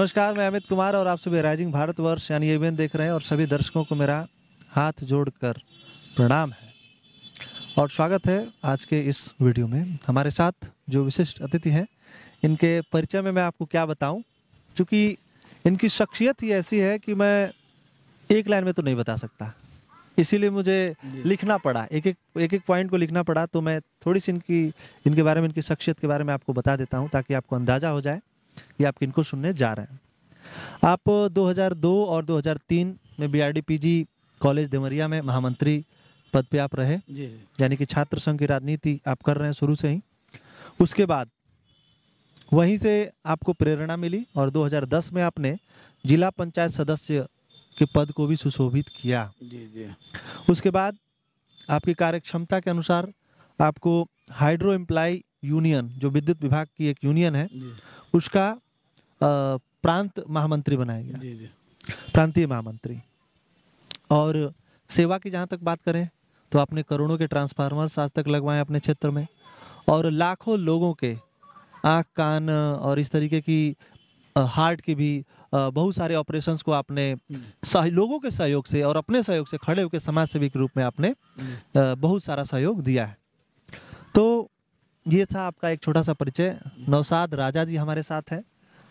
नमस्कार, मैं अमित कुमार और आप सभी राइजिंग भारतवर्ष यानी एबीएन देख रहे हैं और सभी दर्शकों को मेरा हाथ जोड़कर प्रणाम है और स्वागत है आज के इस वीडियो में। हमारे साथ जो विशिष्ट अतिथि हैं, इनके परिचय में मैं आपको क्या बताऊं, क्योंकि इनकी शख्सियत ही ऐसी है कि मैं एक लाइन में तो नहीं बता सकता, इसीलिए मुझे लिखना पड़ा, एक एक पॉइंट को लिखना पड़ा। तो मैं थोड़ी सी इनके बारे में, इनकी शख्सियत के बारे में आपको बता देता हूँ ताकि आपको अंदाज़ा हो जाए कि आप किनको सुनने जा रहे हैं। आप 2002 और 2003 में बीआरडी-पीजी कॉलेज देवरिया में महामंत्री पद पे आप रहे, यानी कि छात्र संघ की राजनीति आप कर रहे हैं शुरू से ही। उसके बाद वहीं से आपको प्रेरणा मिली और 2010 में आपने जिला पंचायत सदस्य के पद को भी सुशोभित किया। उसके बाद आपकी कार्यक्षमता के अनुसार आपको हाइड्रो एम्प्लॉय यूनियन, जो विद्युत विभाग की एक यूनियन है, उसका प्रांत महामंत्री बनाया गया, प्रांतीय महामंत्री। और सेवा की जहाँ तक बात करें तो आपने करोड़ों के ट्रांसफार्मर्स आज तक लगवाए अपने क्षेत्र में और लाखों लोगों के आँख कान और इस तरीके की हार्ट के भी बहुत सारे ऑपरेशंस को आपने लोगों के सहयोग से और अपने सहयोग से खड़े होकर समाज सेवी के रूप में आपने बहुत सारा सहयोग दिया है। तो ये था आपका एक छोटा सा परिचय। नौशाद राजा जी हमारे साथ हैं,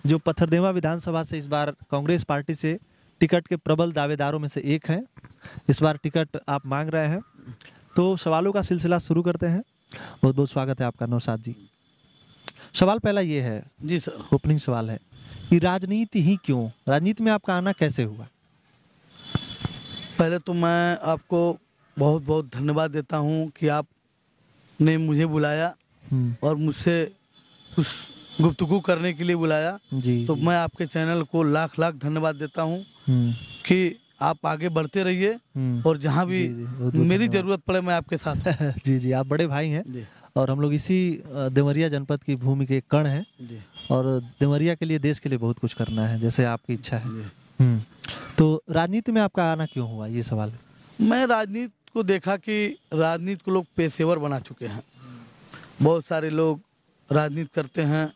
जो पत्थरदेवा विधानसभा से इस बार कांग्रेस पार्टी से टिकट के प्रबल दावेदारों में से एक हैं। इस बार टिकट आप मांग रहे हैं, तो सवालों का सिलसिला शुरू करते हैं। बहुत बहुत स्वागत है आपका नौशाद जी। सवाल पहला ये है जी सर, ओपनिंग सवाल है कि राजनीति ही क्यों, राजनीति में आपका आना कैसे हुआ? पहले तो मैं आपको बहुत बहुत धन्यवाद देता हूं कि आपने मुझे बुलाया और मुझसे कुछ गुफ्तगू करने के लिए बुलाया जी, तो जी। मैं आपके चैनल को लाख लाख धन्यवाद देता हूं कि आप आगे बढ़ते रहिए और जहां भी मेरी जरूरत पड़े मैं आपके साथ हूं। जी जी, आप बड़े भाई हैं और हम लोग इसी देवरिया जनपद की भूमि के कण हैं और देवरिया के लिए, देश के लिए बहुत कुछ करना है, जैसे आपकी इच्छा है। तो राजनीति में आपका आना क्यों हुआ, ये सवाल है। मैं राजनीति को देखा कि राजनीति को लोग पेशेवर बना चुके हैं। बहुत सारे लोग राजनीति करते हैं,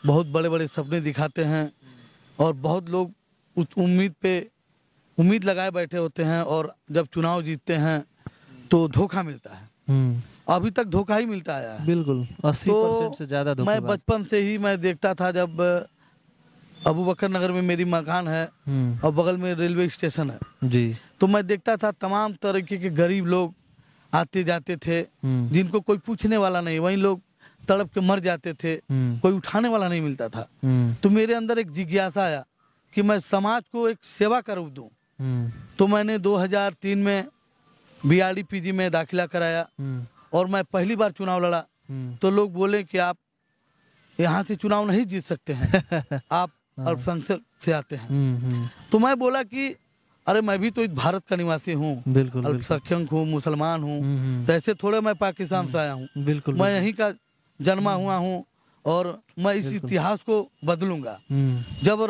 बहुत बड़े बड़े सपने दिखाते हैं और बहुत लोग उस उम्मीद लगाए बैठे होते हैं और जब चुनाव जीतते हैं तो धोखा मिलता है। अभी तक धोखा ही मिलता आया है। बिल्कुल 80% से ज्यादा धोखा। मैं बचपन से ही मैं देखता था, जब अबू बकर नगर में मेरी मकान है और बगल में रेलवे स्टेशन है जी, तो मैं देखता था तमाम तरीके के गरीब लोग आते जाते थे, जिनको कोई पूछने वाला नहीं, वहीं लोग तड़प के मर जाते थे, कोई उठाने वाला नहीं मिलता था। तो मेरे अंदर एक जिज्ञासा आया कि मैं समाज को एक सेवा कर दूं। तो मैंने 2003 में बीआरडी-पीजी में दाखिला कराया और मैं पहली बार चुनाव लड़ा। तो लोग बोले कि आप यहाँ से चुनाव नहीं जीत सकते हैं, आप अल्पसंख्यक से आते हैं। तो मैं बोला कि अरे मैं भी तो इस भारत का निवासी हूँ, अल्पसंख्यक हूँ, मुसलमान हूँ, तो ऐसे थोड़े मैं पाकिस्तान से आया हूँ। मैं यहीं का जन्मा हुआ हूँ और मैं इस इतिहास को बदलूंगा। जब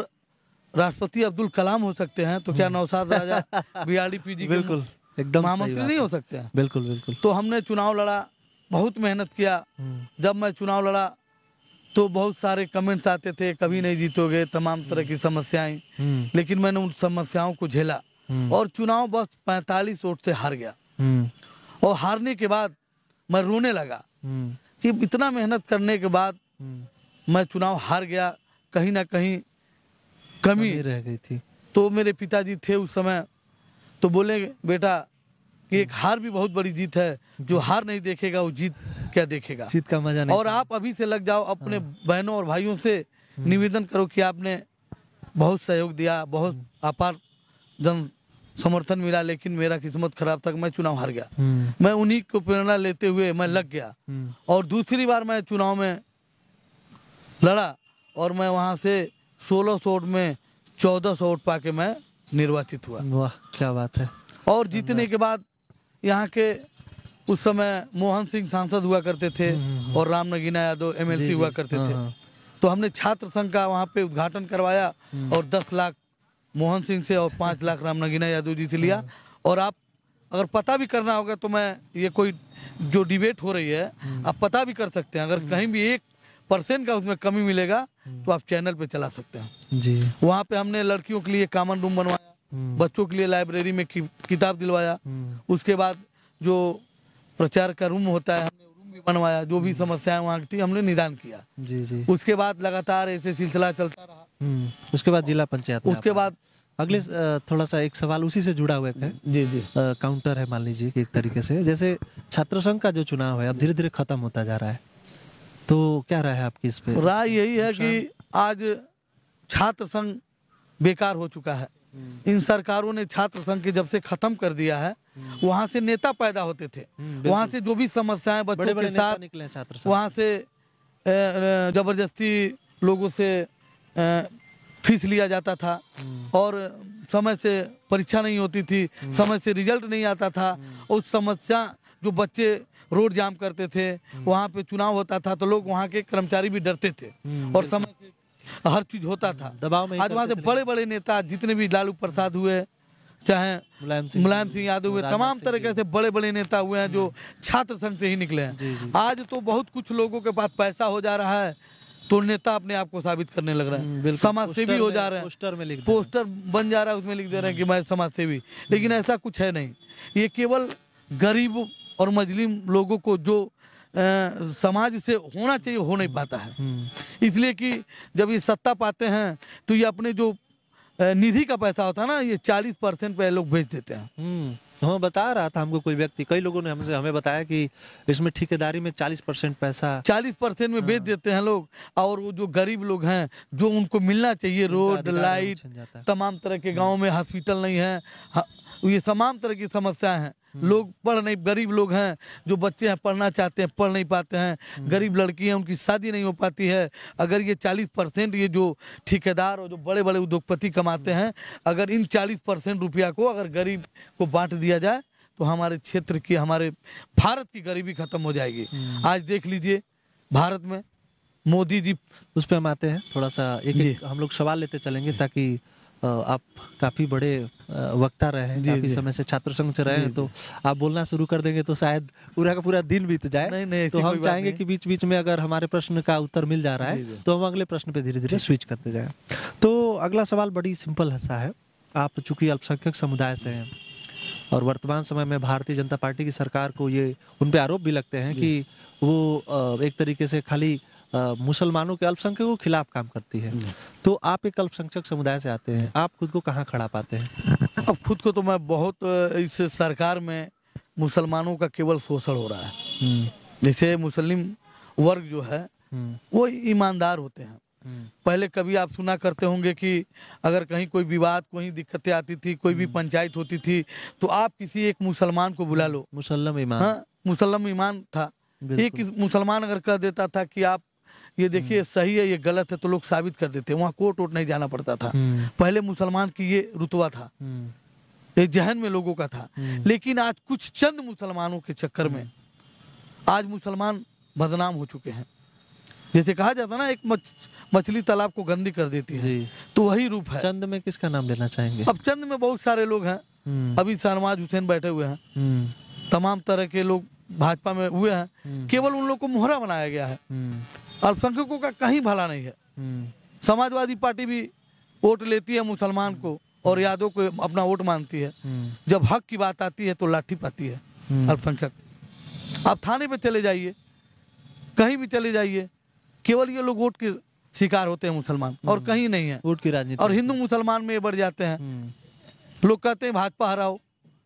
राष्ट्रपति अब्दुल कलाम हो सकते हैं तो क्या नौशाद राजा बीआरडी-पीजी बिल्कुल एकदम महामंत्री नहीं हो सकते हैं? बिल्कुल बिल्कुल। तो हमने चुनाव लड़ा, बहुत मेहनत किया। जब मैं चुनाव लड़ा तो बहुत सारे कमेंट्स आते थे, कभी नहीं जीतोगे, तमाम तरह की समस्याएं, लेकिन मैंने उन समस्याओं को झेला और चुनाव बस 45 वोट से हार गया। और हारने के बाद मैं रोने लगा कि इतना मेहनत करने के बाद मैं चुनाव हार गया, कहीं ना कहीं कमी रह गई थी। तो मेरे पिताजी थे उस समय, तो बोले बेटा कि एक हार भी बहुत बड़ी जीत है, जो हार नहीं देखेगा वो जीत क्या देखेगा, जीत का मजा नहीं। और आप अभी से लग जाओ। अपने बहनों और भाइयों से निवेदन करो कि आपने बहुत सहयोग दिया, बहुत अपार जन समर्थन मिला, लेकिन मेरा किस्मत खराब था, मैं चुनाव हार गया। मैं उन्हीं को प्रेरणा लेते हुए मैं लग गया और दूसरी बार मैं चुनाव में लड़ा और मैं वहां से 1600 वोट में 1400 वोट पाके मैं निर्वाचित हुआ। वाह क्या बात है। और जीतने के बाद यहाँ के उस समय मोहन सिंह सांसद हुआ करते थे और राम नगीना यादव एमएलसी हुआ करते थे। तो हमने छात्र संघ का वहाँ पे उद्घाटन करवाया और 10 लाख मोहन सिंह से और 5 लाख राम नगीना यादव जीत लिया। और आप अगर पता भी करना होगा तो मैं, ये कोई जो डिबेट हो रही है आप पता भी कर सकते हैं, अगर कहीं भी परसेंट का उसमें कमी मिलेगा तो आप चैनल पे चला सकते हैं जी। वहाँ पे हमने लड़कियों के लिए कॉमन रूम बनवाया, बच्चों के लिए लाइब्रेरी में किताब दिलवाया, उसके बाद जो प्रचार का रूम होता है हमने रूम भी बनवाया, जो भी समस्याएं वहाँ की थी हमने निदान किया। जी जी। उसके बाद लगातार ऐसे सिलसिला चलता रहा। उसके बाद जिला पंचायत में उसके बाद अगले थोड़ा सा एक सवाल उसी से जुड़ा हुआ है। जी जी काउंटर है, मान लीजिए कि एक तरीके से जैसे छात्र संघ का जो चुनाव है अब धीरे धीरे खत्म होता जा रहा है, तो क्या राय है आपकी इस पे? राय यही है कि आज छात्र संघ बेकार हो चुका है। इन सरकारों ने छात्र संघ के जब से खत्म कर दिया है, वहाँ से नेता पैदा होते थे, वहाँ से जो भी समस्याएं बच्चों के साथ निकले छात्र संघ, वहाँ से जबरदस्ती लोगों से फीस लिया जाता था और समय से परीक्षा नहीं होती थी, समय से रिजल्ट नहीं आता था। उस समस्या जो बच्चे रोड जाम करते थे, वहाँ पे चुनाव होता था तो लोग वहाँ के कर्मचारी भी डरते थे और समय से हर चीज होता था। दबाव में आज वहाँ से बड़े बड़े नेता जितने भी लालू प्रसाद हुए, चाहे मुलायम सिंह यादव हुए, तमाम तरीके से बड़े बड़े नेता हुए हैं जो छात्र संघ से ही निकले हैं। आज तो बहुत कुछ लोगों के पास पैसा हो जा रहा है तो नेता अपने आप को साबित करने लग रहा है, समाज सेवी हो जा रहे हैं, पोस्टर बन जा रहा है, उसमें लिख दे रहे हैं कि मैं समाज सेवी। लेकिन ऐसा कुछ है नहीं, ये केवल गरीब और मजलूम लोगों को जो समाज से होना चाहिए हो नहीं पाता है। इसलिए कि जब ये सत्ता पाते हैं तो ये अपने जो निधि का पैसा होता है ना, ये 40% पे लोग भेज देते हैं। हाँ, बता रहा था हमको कोई व्यक्ति, कई लोगों ने हमें बताया कि इसमें ठेकेदारी में 40% पैसा 40% में बेच देते हैं लोग। और वो जो गरीब लोग हैं जो उनको मिलना चाहिए, रोड लाइट, तमाम तरह के गाँव में हॉस्पिटल नहीं है, ये तमाम तरह की समस्याएं हैं। लोग पढ़ नहीं, गरीब लोग हैं जो बच्चे हैं पढ़ना चाहते हैं, पढ़ नहीं पाते हैं, गरीब लड़की हैं उनकी शादी नहीं हो पाती है। अगर ये 40% ये जो ठेकेदार और जो बड़े बड़े उद्योगपति कमाते हैं, अगर इन 40% रुपया को अगर गरीब को बांट दिया जाए तो हमारे क्षेत्र की, हमारे भारत की गरीबी खत्म हो जाएगी। आज देख लीजिए भारत में मोदी जी, उस पर हम आते हैं थोड़ा सा, एक हम लोग सवाल लेते चलेंगे ताकि आप काफी बड़े वक्ता रहे हैं, काफी समय से छात्र संघ से रहे हैं, तो आप बोलना शुरू कर देंगे तो शायद पूरा का पूरा दिन बीत जाए। नहीं, तो हम चाहेंगे कि बीच बीच में अगर हमारे प्रश्न का उत्तर मिल जा रहा है तो हम अगले प्रश्न पे धीरे धीरे स्विच करते जाएं। तो अगला सवाल बड़ी सिंपल सा है। आप चूंकि अल्पसंख्यक समुदाय से हैं और वर्तमान समय में भारतीय जनता पार्टी की सरकार को ये उन पे आरोप भी लगते हैं कि वो एक तरीके से खाली मुसलमानों के, अल्पसंख्यकों के खिलाफ काम करती है। तो आप एक अल्पसंख्यक समुदाय से आते हैं, आप खुद को कहाँ खड़ा पाते हैं? अब खुद को तो मैं बहुत, इस सरकार में मुसलमानों का केवल शोषण हो रहा है। जैसे मुस्लिम वर्ग जो है वो ईमानदार होते हैं। पहले कभी आप सुना करते होंगे कि अगर कहीं कोई विवाद, कोई दिक्कतें आती थी, कोई भी पंचायत होती थी तो आप किसी एक मुसलमान को बुला लो, मुसल्लम ईमान। हाँ, मुसल्लम ईमान था। एक मुसलमान अगर कह देता था कि आप ये देखिए सही है, ये गलत है, तो लोग साबित कर देते, वहाँ कोर्ट वोट नहीं जाना पड़ता था। पहले मुसलमान की ये रुतबा था, ये जहन में लोगों का था। लेकिन आज कुछ चंद मुसलमानों के चक्कर में आज मुसलमान बदनाम हो चुके हैं। जैसे कहा जाता ना, एक मछली तालाब को गंदी कर देती है, तो वही रूप है। चंद में किसका नाम लेना चाहेंगे? अब चंद में बहुत सारे लोग हैं, अभी शहनवाज हुसैन बैठे हुए हैं, तमाम तरह के लोग भाजपा में हुए हैं, केवल उन लोग को मोहरा बनाया गया है। अल्पसंख्यकों का कहीं भला नहीं है। समाजवादी पार्टी भी वोट लेती है मुसलमान को और यादव को अपना वोट मानती है, जब हक की बात आती है तो लाठी पाती है अल्पसंख्यक। आप थाने पे चले जाइए, कहीं भी चले जाइए, केवल ये लोग वोट के शिकार होते हैं मुसलमान, और कहीं नहीं है वोट की राजनीति। और हिंदू मुसलमान में बढ़ जाते हैं। लोग कहते हैं भाजपा हराओ,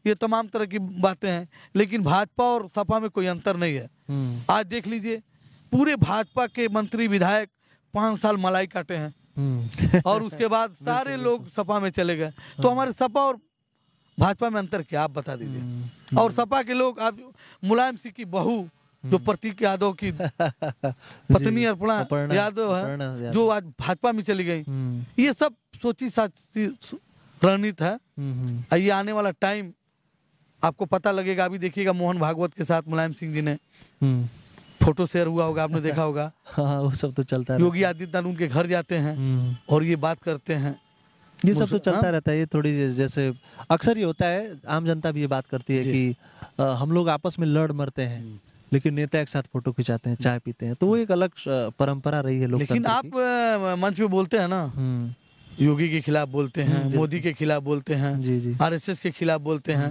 ये तमाम तरह की बातें हैं, लेकिन भाजपा और सपा में कोई अंतर नहीं है। आज देख लीजिए, पूरे भाजपा के मंत्री विधायक 5 साल मलाई काटे हैं और उसके बाद सारे लोग सपा में चले गए। तो हमारे सपा और भाजपा में अंतर क्या, आप बता दीजिए। और सपा के लोग, आप मुलायम सिंह की बहू जो प्रतीक यादव की पत्नी अर्पणा यादव है, जो आज भाजपा में चली गई, ये सब सोची साची रणनीति है। ये आने वाला टाइम आपको पता लगेगा। अभी देखिएगा मोहन भागवत के साथ मुलायम सिंह जी ने फोटो शेयर हुआ होगा, आपने देखा होगा। हाँ, वो सब तो चलता है। योगी आदित्यनाथ उनके घर जाते हैं और ये बात करते हैं, ये सब तो चलता रहता है। ये थोड़ी जैसे अक्सर ये होता है, आम जनता भी ये बात करती है कि हम लोग आपस में लड़ मरते हैं, लेकिन नेता एक साथ फोटो खिंचाते हैं, चाय पीते हैं, तो वो एक अलग परंपरा रही है लोकतंत्र लेकिन आप की। मंच पे बोलते हैं ना, योगी के खिलाफ बोलते हैं, मोदी के खिलाफ बोलते हैं, जी जी, आरएसएस के खिलाफ बोलते हैं,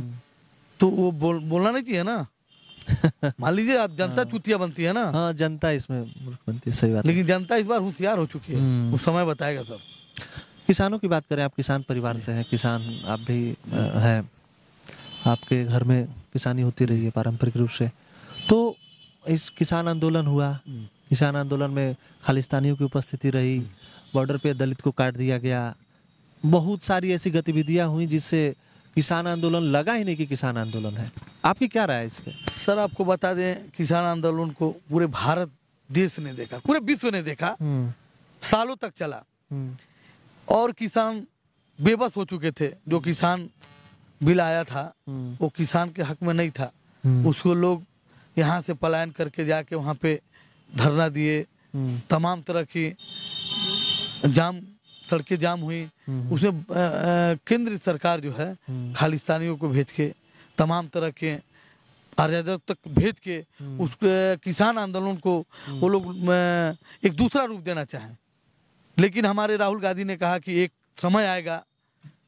तो वो बोलना नहीं चाहिए ना। मान लीजिए आप जनता चूतिया बनती है ना। हाँ, जनता इसमें मूर्ख बनती है, सही बात है। लेकिन जनता इस बार होशियार हो चुकी है, वो समय बताएगा सब। किसानों की बात करें, आप किसान परिवार से हैं, किसान आप भी हैं, आपके घर में किसानी होती रही है पारंपरिक रूप से, तो इस किसान आंदोलन हुआ, किसान आंदोलन में खालिस्तानियों की उपस्थिति रही, बॉर्डर पे दलित को काट दिया गया, बहुत सारी ऐसी गतिविधियां हुई जिससे किसान आंदोलन लगा ही नहीं कि किसान आंदोलन है। आपकी क्या राय है इस पे? सर आपको बता दें, किसान आंदोलन को पूरे भारत देश ने देखा, पूरे विश्व ने देखा, सालों तक चला, और किसान बेबस हो चुके थे। जो किसान बिल आया था वो किसान के हक में नहीं था, उसको लोग यहाँ से पलायन करके जाके वहाँ पे धरना दिए, तमाम तरह की जाम, सड़कें जाम हुई। उसमें केंद्र सरकार जो है खालिस्तानियों को भेज के, तमाम तरह के अराजक तक भेज के उस किसान आंदोलन को वो लोग एक दूसरा रूप देना चाहें। लेकिन हमारे राहुल गांधी ने कहा कि एक समय आएगा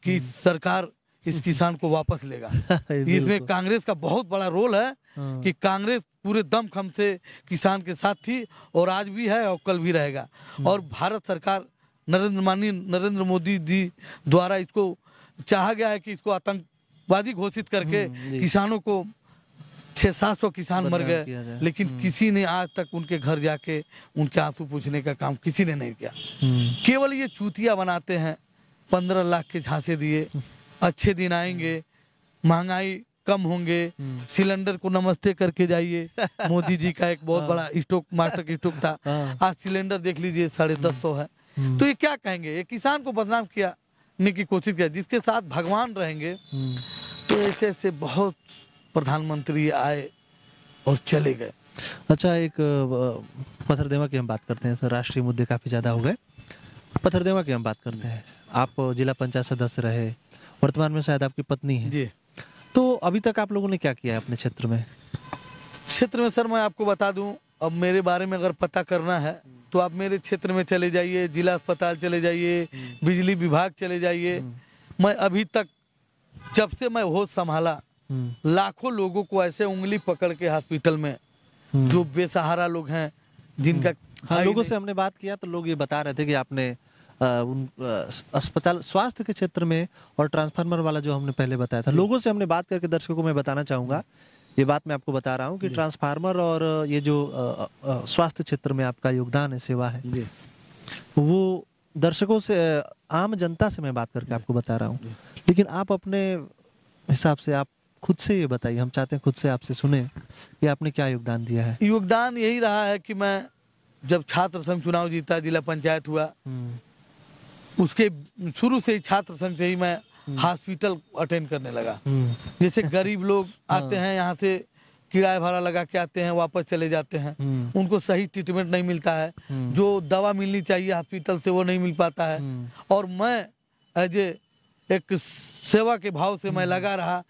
कि सरकार इस किसान को वापस लेगा। इसमें कांग्रेस का बहुत बड़ा रोल है कि कांग्रेस पूरे दमखम से किसान के साथ थी और आज भी है और कल भी रहेगा। और भारत सरकार नरेंद्र मोदी जी द्वारा इसको चाहा गया है कि इसको आतंकवादी घोषित करके किसानों को 600-700 किसान मर गए, लेकिन किसी ने आज तक उनके घर जाके उनके आंसू पूछने का काम किसी ने नहीं किया। केवल ये चूतिया बनाते हैं, 15 लाख के झांसे दिए, अच्छे दिन आएंगे, महंगाई कम होंगे, सिलेंडर को नमस्ते करके जाइए। मोदी जी का एक बहुत बड़ा स्टॉक, मार्केट स्टॉक था, आज सिलेंडर देख लीजिए 150 है। तो ये क्या कहेंगे? ये किसान को बदनाम किया की कोशिश किया। जिसके साथ भगवान रहेंगे तो ऐसे ऐसे बहुत प्रधानमंत्री आए और चले गए। अच्छा, एक पथरदेवा की हम बात करते हैं, तो राष्ट्रीय मुद्दे काफी ज्यादा हो गए, पथरदेवा की हम बात करते हैं। आप जिला पंचायत सदस्य रहे, वर्तमान में शायद आपकी पत्नी है जी। तो अभी तक आप लोगों ने क्या किया है अपने क्षेत्र में? क्षेत्र में सर मैं आपको बता दूं, अब मेरे बारे में अगर पता करना है तो आप मेरे क्षेत्र में चले जाइए, जिला अस्पताल चले जाइए, बिजली विभाग चले जाइए। मैं अभी तक जब से मैं होश संभाला, लाखों लोगों को ऐसे उंगली पकड़ के हॉस्पिटल में, जो बेसहारा लोग हैं, जिनका हाँ, लोगों से हमने बात किया तो लोग ये बता रहे थे कि आपने अस्पताल स्वास्थ्य के क्षेत्र में और ट्रांसफार्मर वाला जो हमने पहले बताया था, लोगों से हमने बात करके दर्शकों को मैं बताना चाहूंगा, ये बात मैं आपको बता रहा हूँ कि ट्रांसफार्मर और ये जो स्वास्थ्य क्षेत्र में आपका योगदान है, सेवा है, वो दर्शकों से, आम जनता से मैं बात करके आपको बता रहा हूँ। लेकिन आप अपने हिसाब से आप खुद से ये बताइए, हम चाहते हैं खुद से आपसे सुने कि आपने क्या योगदान दिया है। योगदान यही रहा है कि मैं जब छात्र संघ चुनाव जीता, जिला पंचायत हुआ, उसके शुरू से ही छात्र संघ से ही मैं हॉस्पिटल अटेंड करने लगा। जैसे गरीब लोग आते हैं यहाँ से, किराया भाड़ा लगा के आते हैं, वापस चले जाते हैं, उनको सही ट्रीटमेंट नहीं मिलता है, जो दवा मिलनी चाहिए हॉस्पिटल से वो नहीं मिल पाता है। और मैं एज एक सेवा के भाव से मैं लगा रहा,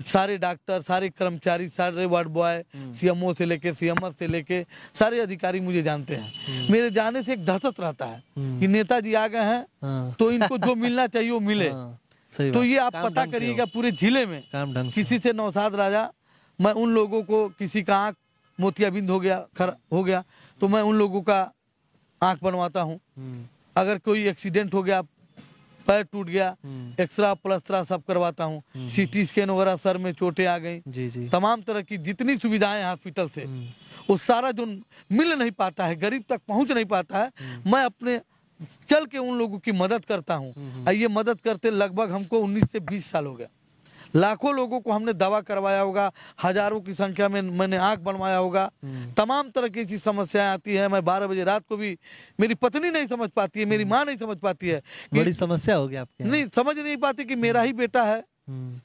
सारे डॉक्टर, सारे कर्मचारी, सारे वार्ड बॉय, सीएमओ से लेके सीएमएस से लेके सारे अधिकारी मुझे जानते हैं। मेरे जाने से एक दहशत रहता है कि नेताजी आ गए हैं तो इनको जो मिलना चाहिए वो मिले। तो ये आप पता करिएगा पूरे जिले में किसी से नौशाद राजा, मैं उन लोगों को, किसी का आँख मोतियाबिंद हो गया तो मैं उन लोगों का आँख बनवाता हूँ। अगर कोई एक्सीडेंट हो गया, पैर टूट गया, एक्सरा प्लस्टरा सब करवाता हूँ। सीटी स्कैन वगैरह, सर में चोटें आ गई, तमाम तरह की जितनी सुविधाएं हॉस्पिटल से, वो सारा जो मिल नहीं पाता है, गरीब तक पहुंच नहीं पाता है, मैं अपने चल के उन लोगों की मदद करता हूँ। ये मदद करते लगभग हमको 19 से 20 साल हो गया। लाखों लोगों को हमने दवा करवाया होगा, हजारों की संख्या में मैंने आंख बनवाया होगा। तमाम तरह की ऐसी समस्याएं आती है, मैं 12 बजे रात को भी, मेरी पत्नी नहीं समझ पाती है, मेरी माँ नहीं समझ पाती है। बड़ी समस्या हो गई आपके? नहीं समझ नहीं पाती कि मेरा ही बेटा है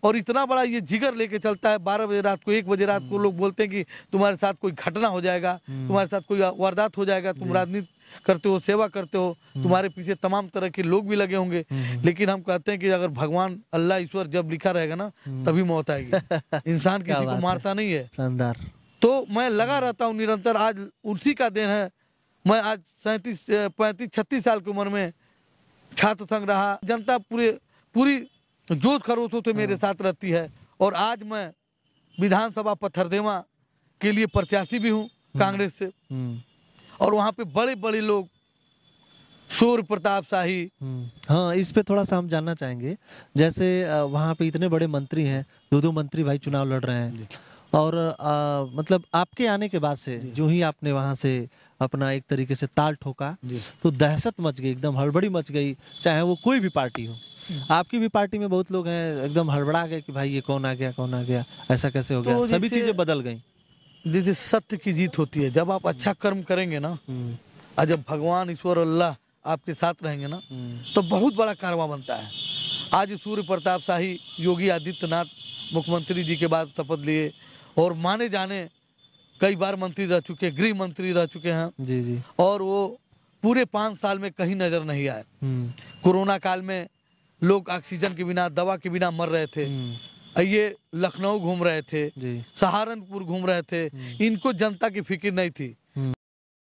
और इतना बड़ा ये जिगर लेके चलता है। 12 बजे रात को, 1 बजे रात को लोग बोलते हैं कि तुम्हारे साथ कोई घटना हो जाएगा, तुम्हारे साथ कोई वारदात हो जाएगा, तुम राजनीति करते हो, सेवा करते हो, तुम्हारे पीछे तमाम तरह के लोग भी लगे होंगे। लेकिन हम कहते हैं कि अगर भगवान, अल्लाह, ईश्वर जब लिखा रहेगा ना, तभी मौत आएगी। इंसान किसी को मारता नहीं है। शानदार। तो मैं लगा रहता हूँ निरंतर। आज उसी का देन है, मैं आज 35-36 साल की उम्र में छात्र संघ रहा। जनता पूरी जोश खरोशों से मेरे साथ रहती है। और आज मैं विधानसभा पथरदेवा के लिए प्रत्याशी भी हूँ कांग्रेस से। और वहाँ पे बड़े बड़े लोग, सूर्य प्रताप शाही। हाँ, इस पे थोड़ा सा हम जानना चाहेंगे। जैसे वहाँ पे इतने बड़े मंत्री हैं, 2 मंत्री भाई चुनाव लड़ रहे हैं, और मतलब आपके आने के बाद से जो ही आपने वहाँ से अपना एक तरीके से ताल ठोका, तो दहशत मच गई, एकदम हड़बड़ी मच गई, चाहे वो कोई भी पार्टी हो। आपकी भी पार्टी में बहुत लोग हैं, एकदम हड़बड़ा गए कि भाई ये कौन आ गया, ऐसा कैसे हो गया। तो सभी चीजें बदल गई। जैसे सत्य की जीत होती है, जब आप अच्छा कर्म करेंगे ना, और जब भगवान ईश्वर अल्लाह आपके साथ रहेंगे ना, तो बहुत बड़ा कारवा बनता है। आज सूर्य प्रताप शाही योगी आदित्यनाथ मुख्यमंत्री जी के बाद शपथ लिए, और माने जाने कई बार मंत्री रह चुके, गृह मंत्री रह चुके हैं जी। और वो पूरे 5 साल में कहीं नजर नहीं आए। कोरोना काल में लोग ऑक्सीजन के बिना, दवा के बिना मर रहे थे। ये लखनऊ घूम रहे थे, सहारनपुर घूम रहे थे, इनको जनता की फिक्र नहीं थी।